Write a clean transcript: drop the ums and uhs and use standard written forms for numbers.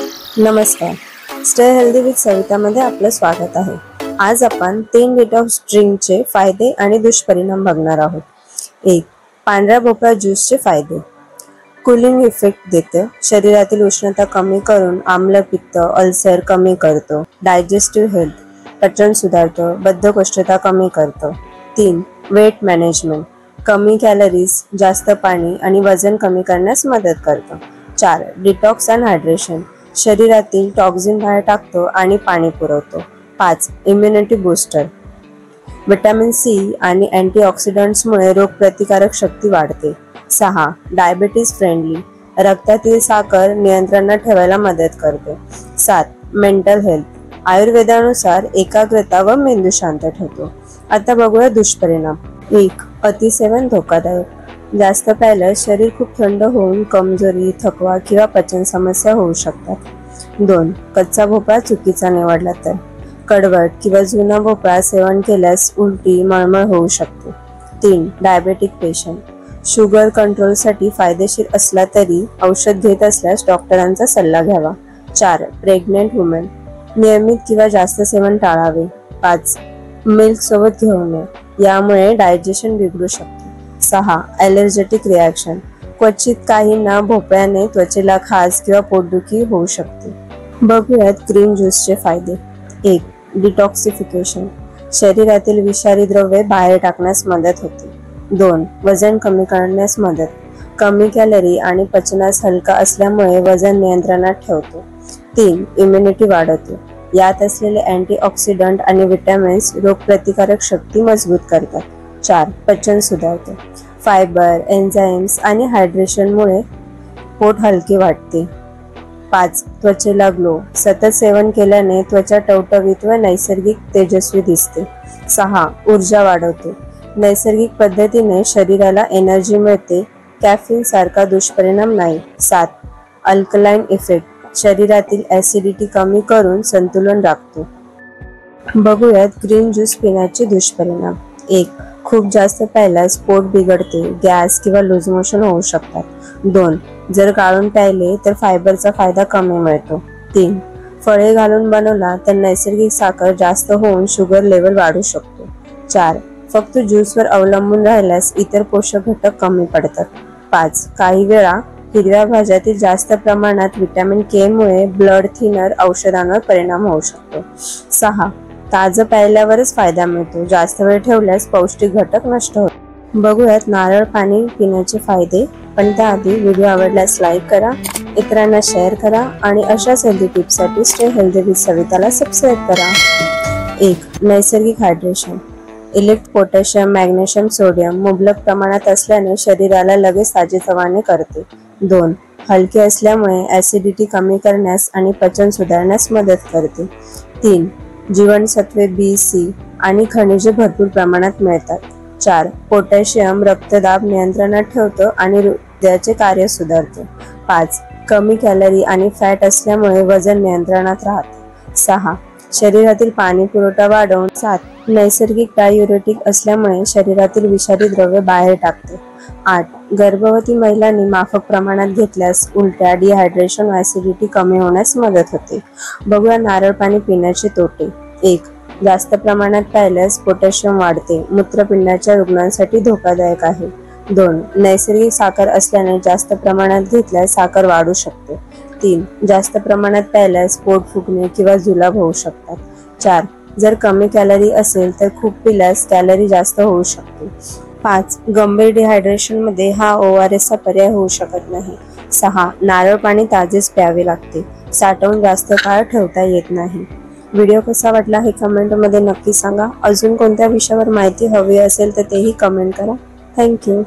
नमस्कार, stay healthy with सवितामध्ये आपलं स्वागत आहे। आज आपण 3 डिटॉक्स ड्रिंकचे फायदे आणि दुष्परिणाम बघणार आहोत। 1. पांढरा भोपळा ज्यूसचे फायदे। कूलिंग इफेक्ट देते, शरीरातील उष्णता कमी करून आम्लपित्त अल्सर कमी करतो। डायजेस्टिव्ह हेल्थ, पचन सुधारतो, बद्धकोष्ठता कमी करतो। 3. वेट मॅनेजमेंट, कमी कॅलरीज, जास्त पाणी आणि वजन कमी करण्यास मदत करतो। 4. डिटॉक्स अँड हायड्रेशन, शरीरातील टॉक्सिन बाहेर टाकतो आणि पाणी पुरवतो। 5. इम्युनिटी बूस्टर, विटॅमिन सी आणि अँटीऑक्सिडंट्समुळे रोगप्रतिकारक शक्ती वाढते। 6. डायबिटीज फ्रेंडली, रक्तातील साखर नियंत्रणात ठेवायला मदत करते। 7. मेंटल हेल्थ, आयुर्वेदानुसार एकाग्रता व मेंदू शांत ठेवतो। आता बघूया दुष्परिणाम। 1. अतिसेवन धोकादायक, जास्त प्यायल्यास शरीर खूप थंड होऊन कमजोरी, थकवा किंवा पचन समस्या होऊ शकतात। 2. कच्चा भोपळा चुकीचा निवडला तर, कडवट किंवा जुना भोपळा सेवन केल्यास उलटी, मळमळ होऊ शकते। 3. डायबेटिक पेशंट, शुगर कंट्रोलसाठी फायदेशीर असला तरी औषध घेत असल्यास डॉक्टरांचा सल्ला घ्यावा। 4. प्रेग्नेंट वुमेन, नियमित किंवा जास्त सेवन टाळावे। 5. मिल्क सोबत घेऊ नये, यामुळे डायजेशन बिघडू शकते। 6. ॲलर्जेटिक रिॲक्शन, क्वचित काहींना भोपळ्याने त्वचेला खाज किंवा पोटदुखी होऊ शकते। बघूयात ग्रीन ज्यूसचे फायदे। 1. डिटॉक्सिफिकेशन, शरीरातील विषारी द्रव्ये बाहेर टाकण्यास मदत होते। 2. वजन कमी करण्यास मदत, कमी कॅलरी आणि पचनास हलका असल्यामुळे वजन नियंत्रणात ठेवतो। 3. इम्युनिटी वाढवतो, यात असलेले अँटीऑक्सिडंट आणि विटॅमिन्स रोगप्रतिकारक शक्ती मजबूत करतात। 4. पचन सुधारते, फायबर, एन्झाईम्स आणि हायड्रेशनमुळे पोट हलके वाटते। 5. त्वचेला ग्लो, सतत सेवन केल्याने त्वचा टवटवीत व नैसर्गिक तेजस्वी दिसते। 6. ऊर्जा वाढवते, नैसर्गिक पद्धतीने शरीराला एनर्जी मिळते, कॅफीन सारखा दुष्परिणाम नाही। 7. अल्कलाइन इफेक्ट, शरीरातील ॲसिडिटी कमी करून संतुलन राखतो। बघूयात ग्रीन ज्यूस पिण्याचे दुष्परिणाम। 1. खूप जास्त प्यायल्यास पोट बिघडते, गॅस किंवा लूज मोशन होऊ शकतात। 2. जर गाळून प्यायले तर फायबरचा फायदा कमी मिळतो। 3. फळे घालून बनवला तर नैसर्गिक साखर जास्त होऊन शुगर लेवल वाढू शकतो। 4. फक्त ज्यूसवर अवलंबून राहिल्यास इतर पोषक घटक कमी पडतात। 5. काही वेळा हिरव्या भाज्यातील जास्त प्रमाणात विटॅमिन के मुळे ब्लड थिनर औषधांवर परिणाम होऊ शकतो। 6. ताजं प्यायल्यावरच फायदा मिळतो, जास्त वेळ ठेवल्यास पौष्टिक घटक नष्ट होतात। बघूयात नारळ पाणी पिण्याचे फायदे, पण त्याआधी व्हिडिओ आवडल्यास लाईक करा, इतरांना शेअर करा आणि अशाच हेल्दी टिप्ससाठी स्टे हेल्दी विथ सविताला सबस्क्राईब करा। 1. नैसर्गिक हायड्रेशन, पोटॅशियम, मॅग्नेशियम, सोडियम मुबलक प्रमाणात असल्याने शरीराला लगेच ताजेतवाने करते। 2. हलके असल्यामुळे ॲसिडिटी कमी करण्यास आणि पचन सुधारण्यास मदत करते। 3. जीवनसत्वे बी, सी आणि खनिजे भरपूर प्रमाणात मिळतात। 4. पोटॅशियम रक्तदाब नियंत्रणात ठेवतो आणि हृदयाचे कार्य सुधारते। 5. कमी कॅलरी आणि फॅट असल्यामुळे वजन नियंत्रणात राहते। 6. शरीरातील पाणी पुरवठा वाढवून 7. नैसर्गिक डायुरेटिक असल्यामुळे शरीरातील विषारी द्रव्ये बाहेर टाकते। 8. गर्भवती महिलांनी माफक प्रमाणात घेतल्यास उलट्या, डिहायड्रेशन व ॲसिडिटी कमी होण्यास मदत होते। बघूया नारळ पाणी पिण्याचे तोटे। 1. जास्त प्रमाणात प्यायल्यास पोटॅशियम वाढते, मूत्रपिंडाच्या रुग्णांसाठी धोकादायक आहे। 2. नैसर्गिक साखर असल्याने जास्त प्रमाणात घेतल्यास साखर वाढू शकते। 3. जास्त प्रमाणात प्यायल्यास पोट फुगणे किंवा जुलाब होऊ शकतात। 4. जर कमी कॅलरी असेल तर खूप पिल्यास कॅलरी जास्त होऊ शकते। 5. गंभीर डिहायड्रेशनमध्ये हा ORS चा पर्याय होऊ शकत नाही। 6. नारळ पाणी ताजेच प्यावे लागते, साठवून जास्त काळ ठेवता येत नाही। व्हिडिओ कसा वाटला हे कमेंटमध्ये नक्की सांगा। अजून कोणत्या विषयावर माहिती हवी असेल तर तेही कमेंट करा। थँक्यू।